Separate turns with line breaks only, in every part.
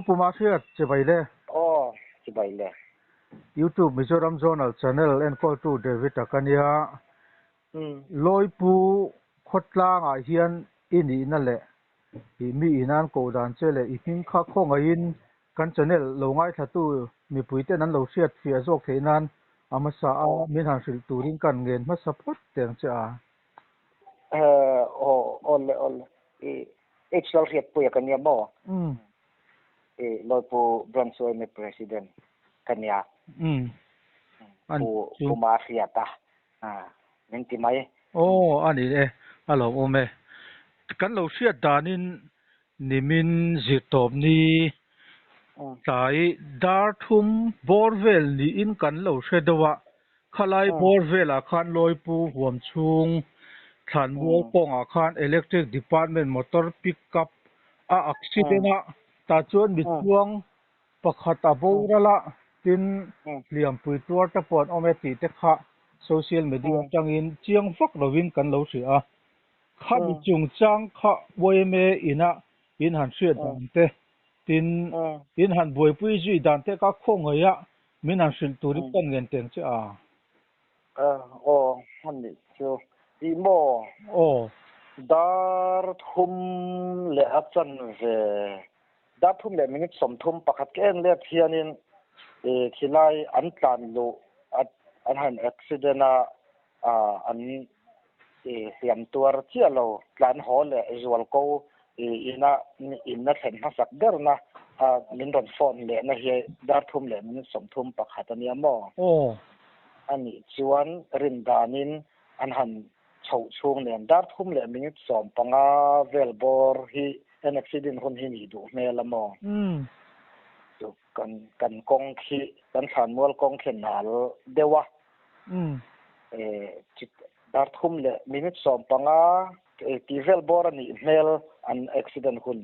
puma khiat che bai le
oh chi bai le
YouTube Mizoram Zonal Channel and call to David Akania loi pu khotlang a hian ini na le I mi inan ko dan che le I hing kha khong a in kan channel lo ngai thatu mi puite nan lo siat fia zok theinan amasa a min han sil turin kan ngen ma support teng cha
ol extra riat pu ya kanya mo loi pu Brunswick me president kanya pu ma riata menti mai
ani le alo ome kan lo siat danin nimin zitop ni tai darthum borvel ni in kan lo hredawa khalai borvela khan loipu huam chung than bual ponga khan electric department motor pickup a accident a ta chuan mi chuang pakhat a borala tin liam pui tuar ta pon ome ti te kha social media tangin chiang vak lovin kan lo ri a kha mi chung chang kha boime ina in han hriat te tin in han boi pui zui dan te ka khong ya min han sil turi kan ngen teng che a
han ni chu I mo dar thum le achan ve dar thum le minute som thum pakhat ken le thianin thilai an tlan lo an han accident an siam tuar chialo tlan ho le zual ko ina thlen ha sak der na min ron phone le na he dar thum le min som thum pakhat ania mo ani chuan rin danin an han chho chung len dar thum le min som panga velbor hi an accident hon hi ni du mela mo chu kan kong khi kan than mol kong khen nal dewa dar thum le min som panga ti velbor ani mel an accident hun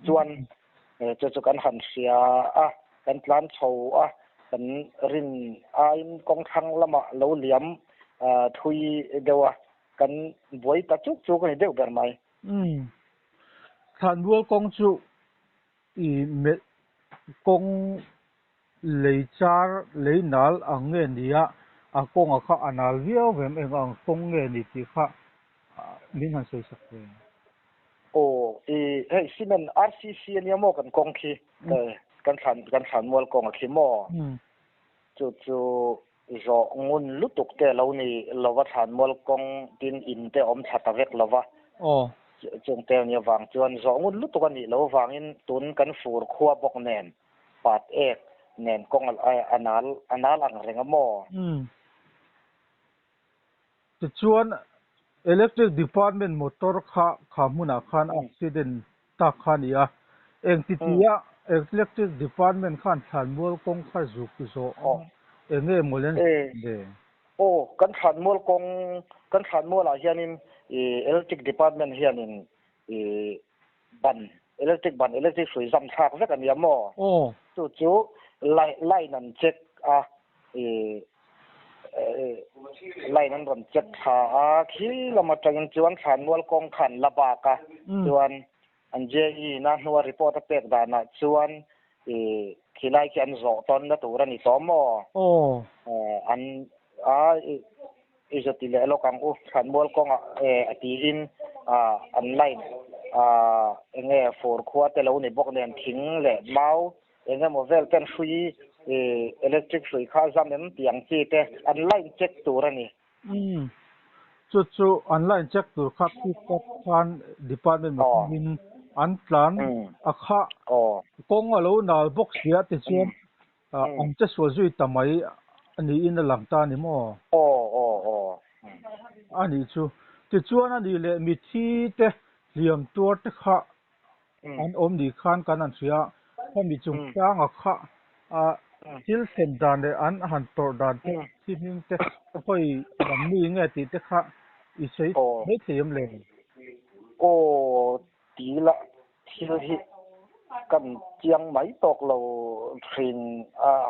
chuan chu kan han sia kan plan chho kan rin in kong thang lama lo liam thui dewa kan boi ta chu kan deu ber mai
than bual kong chu I me kong leichar leinal ange nia a kong a kha anal viau vem eng ang kong nge ni ti kha min han sei sak ve
hey simen RCC ni mo kan kong khi kan than mol kong a khi mo chu zo ngun lutuk te lo ni lowa than mol kong tin in te om thata vek lova chung te ni wang chuan zo ngun lutuk ani lo wangin tun kan fur khuwa bok nen pat ek nen kong anal ang renga mo
chuan electric department motor kha muna khan accident ta khania eng titia electric department khan than mol kong kha zuk zo enge molen de
kan than mol a hianin electric department hianin electric hrui zam thak vek ania mo chu line an check line an ron check tha khi lama tangin chuan than mol kong khan laba ka chuan an je na nuwa report a pek dana chuan khilai ki an zo ton na tur ani to mo an izoti le lokang than mol kong ati in an line enge for khwa te lo ni bok nen thing le mau enge movel kan hui electric hui kha zam nem tiang chi te an line check tur ani
chu online check tur kha pi khan department min an plan a kha kong alo nal box sia te chuan ang che so zui tamai ani in lang ta ni mo ani chu ti chuan ani le mi thi te liam tur te kha an om ni khan kan an sia kha mi chung tang a kha til sen dan le an han tor dan te him te hoi ram ni nge ti te kha I sei me thiam le
ti la thil hi kan chiang mai tok lo thin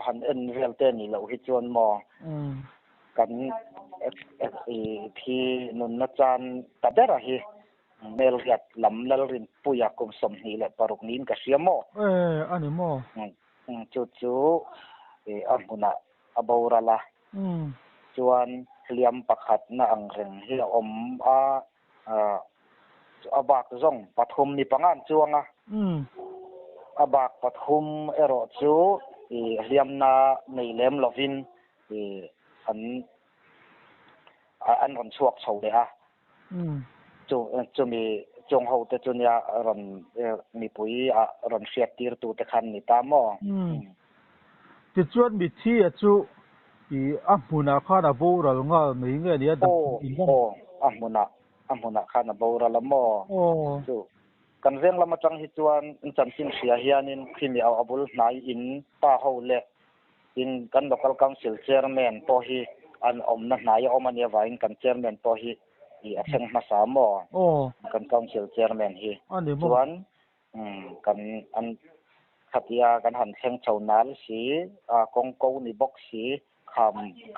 han en vel te ni lo hi chuan mo kan thi nun na chan ta dera hi เมลเรียดลำเลลรินปุยกุมสมนีและปรุกนินกับเสียโม
อันนี้โม
จู่อันมุนะอบาวราละจวนเลียมปักขัดน่าอังเริงเฮียอมอบากซงปฐมนิปังอันจวงอบากปฐมรอจู่เลียมนาในเล่มลวินอันรอนชวกเฉาเลยจะมีจงเขาแต่จุนยารอนมีปุ๋ยรอนเสียตีรตูแต่คันนี่ตาม
จะชวนมีที่จู่มุนาคานาบูราลงาไม่เงี้ยเนี่ย
ดังมุนาคานาบูราละมจู่กันเรื่องละมาจังฮิจวนจันทินเสียเฮียนินที่มีเอาอบุลนายอินป้าเขาเละอินกัน local council chairman พอฮีอันนั่นนายมันเนี่ยว่าอินกัน chairman พอฮีเชิงมาสามกัน council chairman ฮีส่วนกันอันขัดยากันหันเชิงชาวนาลสีกงกูนี่บอกสี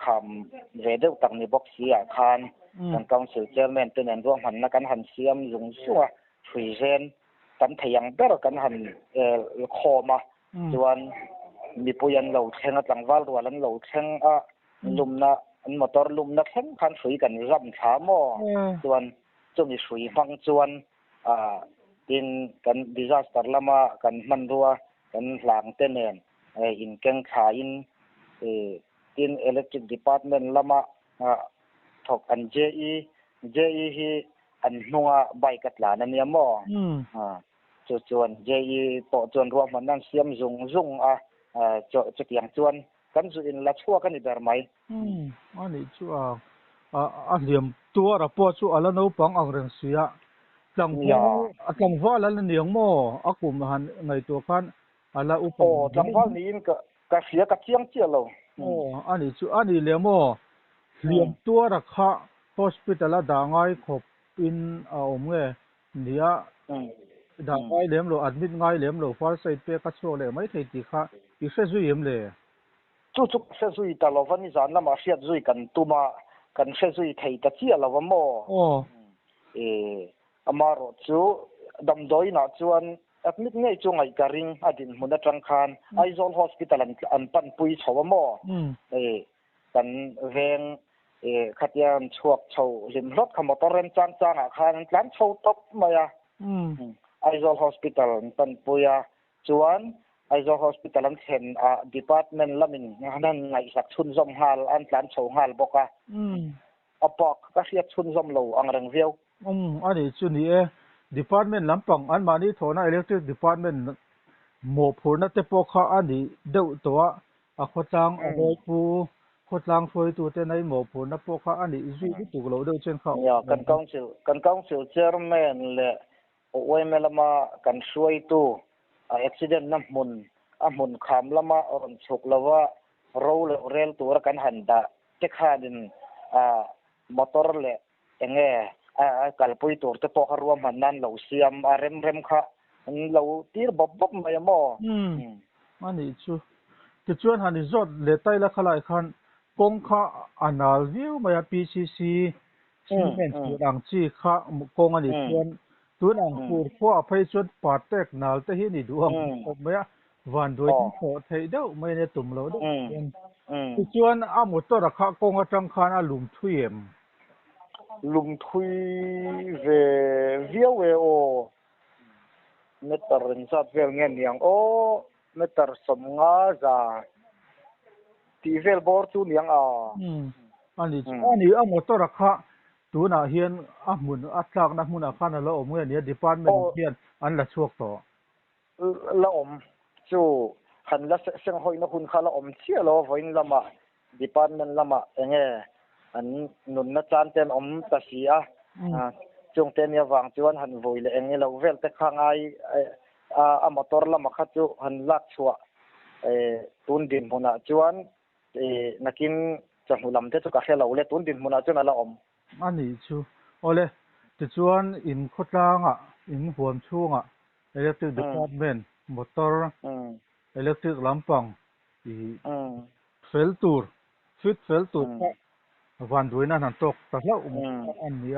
คำเรเดลตังนี่บอกสีคานกัน council chairman ตัวนั้นรวมหันกันหันเสียมยุงสัวฟรีเซนกันเทียงเบอร์กันหันคอมาส่วนมีปุยันเหล่าเชงตังวาลวันเหล่าเชงลุมนะมอเตอร์ลุมนะเชงคันสุยกันรำช้ามอส่วนจะมีสุยฟังส่วนอินกันดิซาสเตอร์ละมากันมันรัวกันหลังเตนเนนอินเก่งขาอินอินอิเล็กทริกดีพาร์ตเมนต์ละมาถกอันเจอีฮีอันนัวใบกัดหลานั่นเนี่ยมั่วจวนเจอีปอจวนรวมมันนั่งเสียมซุงจะเกี่ยงจวนกันสุอินละชั่วกันอีกแบบไหม
อันนี้ชั่วเหลี่ยมตัวระปอชั่วแล้วนู้ปังอังเริงเสียจังว่าแล้วเนียงมั่วอากุมหันในตัวกันอะไรอุป
จังว่านี้ก็เสียกับเชียงเจียเรา
อันนี้ชั่วอันนี้เหลี่ยมมั่วเหลี่ยมตัวระค่ะhospital ด่างไงขบอินเมื่อเนี่ยด่างไงเหลี่ยมเราอัดมิดไงเหลี่ยมเราฟอลไซเปียกัดโซ่เลยไม่ใช่ติค่ะอีกเส้นสุยมเลย
จุกเส้นสุยตลอดวันนี้จานละมาเสียสุยกันตัวมากันเส้นสุยไทยตะเจียเราว่ามั่วอามารจูดำดอยน่ะจวนอัดมิดไงจงไอ้การิงอดินมุนจังคานไอโซลฮอสพิทอลอันปันปุยชาวมั่วกันเวงขัดยานชวกชาวลิมรถขมตอเรนจางอาคารนั้นชาวตบมาไอโซลฮอสพิทอลปันปุยจวนไอโซลฮอสพิทอลเห็นดีพาร์ตเมนต์ละมินนั่นไงสักชุนซอมฮาลอันนั้นชาวฮาลบอกปอกก็เสียชุนซอมโลอังเริงเวียว
อันนี้ชุนนี้department ลำปังอันมานี่โทนะ electric department หมู่ผู้นักเตะปอกข้าอันนี้เดือดตัวขดจังโดยผู้ขดจังช่วยตัวแต่ในหมู่ผู้นักปอกข้าอันนี้จุดตัวเราเดือดเช่นเขา
กันกองสิลเชอร์แมนเลยโอ้ยเมลมากันช่วยตัวaccident น้ำมุนขามละมาอ่อนฉุกละว่าเราเรลตัวกันหันดาเจ้าข้าดินมอเตอร์เลยยังไงกัลปุยตัวจะปอกรวมมันนั่นเราเสียมเร็มค่ะเราตีรบบไม่หม้อ
อันนี้ชัวจะชวนหันจอดเลตัยละขลายคันกงข้าอันนาวิวมาPCC ซีเมนต์ตัวอังจีข้ากงอันนี้ชวนตัวอังคูพวกไปชวนปาเต็กนาลแต่ที่นี่ดวงผมไม่วันด้วยที่โผล่ไทยเด้อไม่ได้ตุ่มเราด้วยจะชวนหมดตัวราคากงจังคานลุมทุยม
ลุมทุยเวียวโอเมตร์สัตว์เวลเงี้ยยังโอเมตร์สมงาจ้าที่เวลบอร์จูเนียง
อันนี้หมดตัวราคาตัวน่ะเฮียนมุนจากนักมุนข้านั่นละเมื่อเนี่ย department เฮียนอันละช่วงต่อ
ละจู่หันละเสียงหอยนักคุณข้าละเชี่ยละวันละมา department ละมาเงี้ยอันนุนนักจานเต็มตาสีจงเต็มยาวางจวนหันวุยเลยเองเราเวลแต่ข้างไอมอเตอร์ละมาขัดจูหันลักชัวตุนดินมุนจวนนักินจังหุลำเทจุกะเขลาเลยตุนดินมุนจวนละ
อันนี้ชัวโอเลยจะชวนอินขดล่างอินหัวช่วงelectric department มอเตอร์ electric ลำปังเฟลตูร์เฟลตูร์วันด้วยนั่นตกแต่ละอันนี้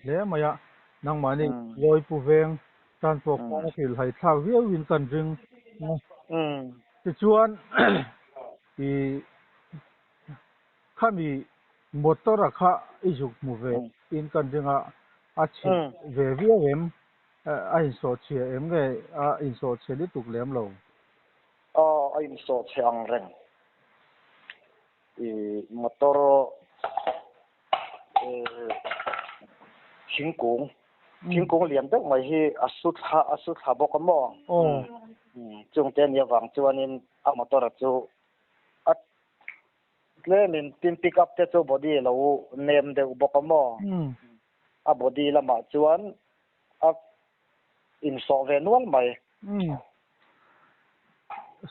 เลยมายะ นังมานี่ลอยปูเวงการปกป้องสิลให้ทางเวียวินกันจึงนะที่ชวนที่ข้ามีมอเตอร์ราคาอีจุกมูเวอินกันจึงอาชีพเวียเอ็มอินโซเชียเอ็มเงอินโซเชียนี่ถูกเลี้ยงลง
อินโซเชียงเร่งมอเตอร์ชิงกุ้งเลี้ยงได้ไหมที่สุดหาบอกกันมั้งจงเต้นยาวังจวนนินมอเตอร์จูเล่นตินปิกอัพเตจูบอดี้เราเนมเดอุบกมอบอดี้ละมาจวนอินโซเวนวันไหม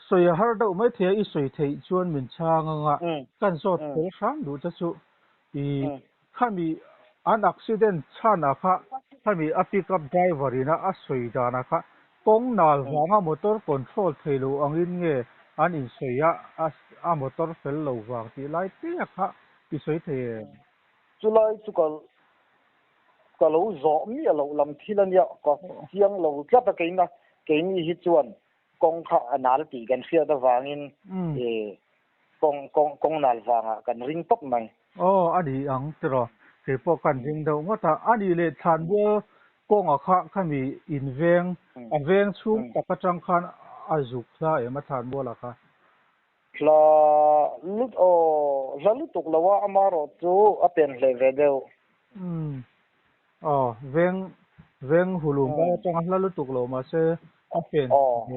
สวยฮาร์ดไม่เทียอีสวยเทียจวนเหมือนช่างกันสดเทียช้างดูจะสุข้ามีอันอักซิเดนช่านะคะข้ามีปิกอัพไดรเวอร์นะสวยดานะคะกงนาลวางมอเตอร์คอนโทรลเทลูอังอินเงอันอินสวยมอเตอร์เฟลลูวางที่ไลท์เทียค่ะอีสวยเทีย
จุลัยจุก็เราจอมีเราลำที่นั่นเนี่ยก็เสียงเราจะไปกินนะกินอีกจวนกงข้านาลตีกันเสียแต่วางอินกงนาลวางกันริงตบไหม
อันนี้อังตรอเกี่ยวกับกันจริงเดียวว่าแต่อันนี้เลยทานบัวกงข้ามีอินเวงชุ่มกับกระจังคันอาจุกล้ามาทานบัวละค่ะ
แล้วลุตุกแล้วว่าอามารอจูเป็นเลยเดียว
เวงหุ่นบ้าจังแล้วลุตุกแล้วมาเสียเป็น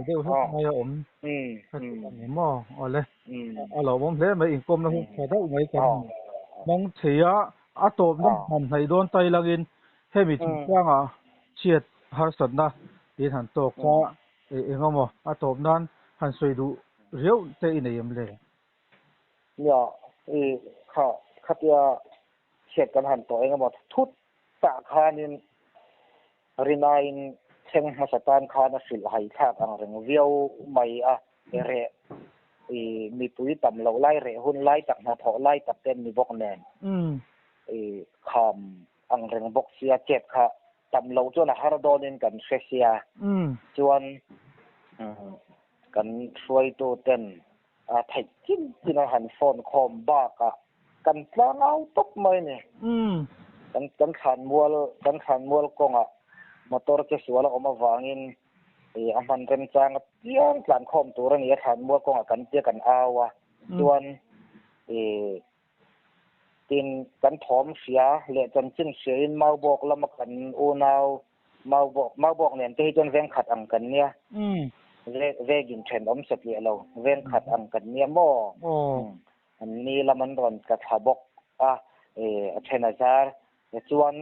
เดียวทุกไม่อมนี่มั่วเลยเราผมเล่นมาอินกลมนะผมแต่ถ้าไม่กันมองเสียตัวนั้นหันให้โดนไตลักินให้มีทุกอย่างเฉียดหาสันนะดิหันตกก็งมั้งตัวนั้นหันสวยดูเรียวเตอินเอ็มเลย
เนี่ยข้าจะเฉียดกันหันตัวงมั้งทุกตาคานินรินายเชิงมาสตานคานะสิลให้ทักอังเรื่องเวียวไม่เร่มีปุ้ยต่ำเราไล่เร่หุ่นไล่ตักมาถอไล่ตักเต้นมีบอกแนนคำอังเริงบกเสียเจ็บค่ะตำเราจนฮาร์ดอนินกันเสียจวนกันช่วยตัวเต้นไทยกินหันฟอนคอมบ้ากะกันปลาเอาตกไหมเนี่ยกันขันมัวกงมอเตอร์จะสวยแล้วออกมาวางอินมันเป็นจางเตี้ยนหลานคอมตัวนี้ขันมัวกงกันเตี้ยกันเอาจวนตินกันถมเสียเละจนสิ้นเสียมาบอกแล้วมากันโอนาวมาบอกเนี่ยที่จนเวงขัดอังกันเนี่ยเวกินเทรนอมเสถียรเราเวงขัดอังกันเนี่ยมั่วอันนี้ละมันร้อนกระทบเทนจาร์จวน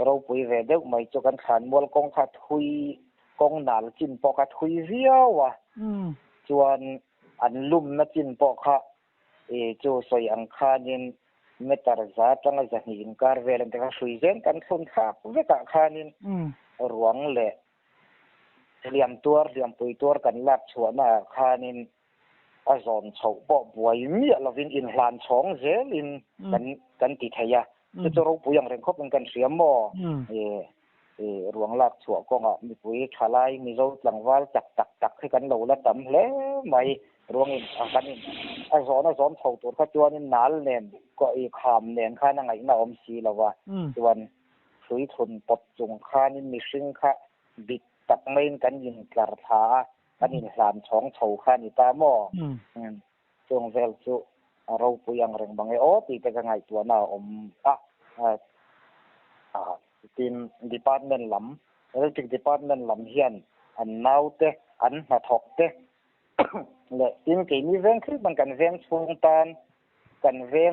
เราไปเวเดกไม่จกันขันมัวกงขัดหุยกงนาลจินปอกัดหุยเรียวจวนอันลุ่มนัจินปอค่ะจูสวยอังคานินเมตาร์ซาจังจะหินการเวลันแต่ก็สวยเจนกันคนขับเวกคานินหลวงเละเหลี่ยมปุยตัวกันลัดชวนคานินอาจอนชาวปอบวยมีเราวินอินหลานช่องเจลินกันติดทยาจะรู้ปุยอย่างเร่งคบกันเสียมอหลวงลัดชัวก็มีปุยขาลายมีเราหลังว่าจักให้กันเราละตำแล้วไม่รวงอินกันอินอาจอนเท่าตัวข้าจวนอินนาลเนมก็อีขามเนมข้านั่งไงน่าอมสีแล้วว่าจวนสุยทนปดจงข้านี่มีซึ่งข้าบิดตักไม่กันยิงกระถากันอินสามช่องเท่าข้านี่ตาหม้อจงเวลจุเราปุยังเร่งบางตีแต่กันไงตัวน่าอมทีมดีพาร์ตเมนต์ลำแล้วทีมดีพาร์ตเมนต์ลำเฮียนอันน่าวเตะอันมาถกเตะเลยทีมกี่มีเวงคือมันกันเวงช่วงตอนกันเวง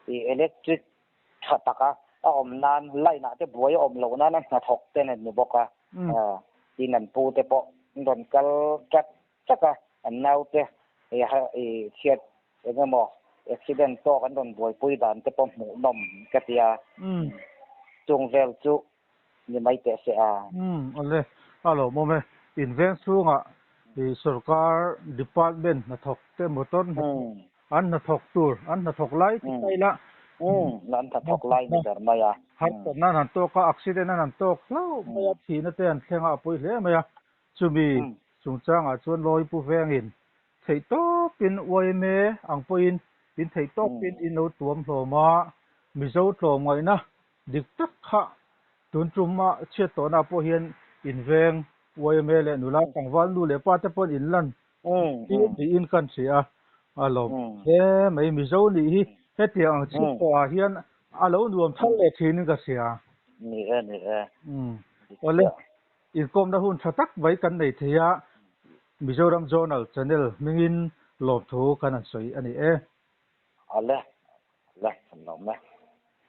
อิเล็กทริกขัดตะกะอมนานไล่หน้าเตะบวยอมเหล่านั้นมาถกเตะเนี่ยมีบอกว่าทีนั่นปูเตะปะโดนกัลจักอันน่าวเตะเชียดเงี้ยมั้งอุบิเหตุต่อกันโดนบวยปุยดานเตะปะหมูนมกระเทียจงเวลจุนี่ไม่เตะเสีย
อันเลยเราโมเมอินเวนซูที่สุรการดีพาร์ตเมนต์นักถกเตะมอเตอร์อันนักถกตัวอันนักถกไล่ที่ไปละ
nan tha thok lai ni dar maya
har nan han to ka accident nan to klau maya thi na ten thenga pui hle maya chumi chungchang a chuan loi pu vengin thei to pin oi me ang poin pin thei to pin in no tuam hloma mizo tlom ngai na dik tak kha tun truma che to na po hian in veng oi me le nula kangwal nu le pa te pon in lan in kan sia alo he mai mizo ni hi he tiang chi to hian alo nuam thal le thin ka sia
ni e
ole in kom da hun thatak vai kan nei thia Mizoram Zonal Channel mingin lop thu kan an soi ani e
ale la sam no ma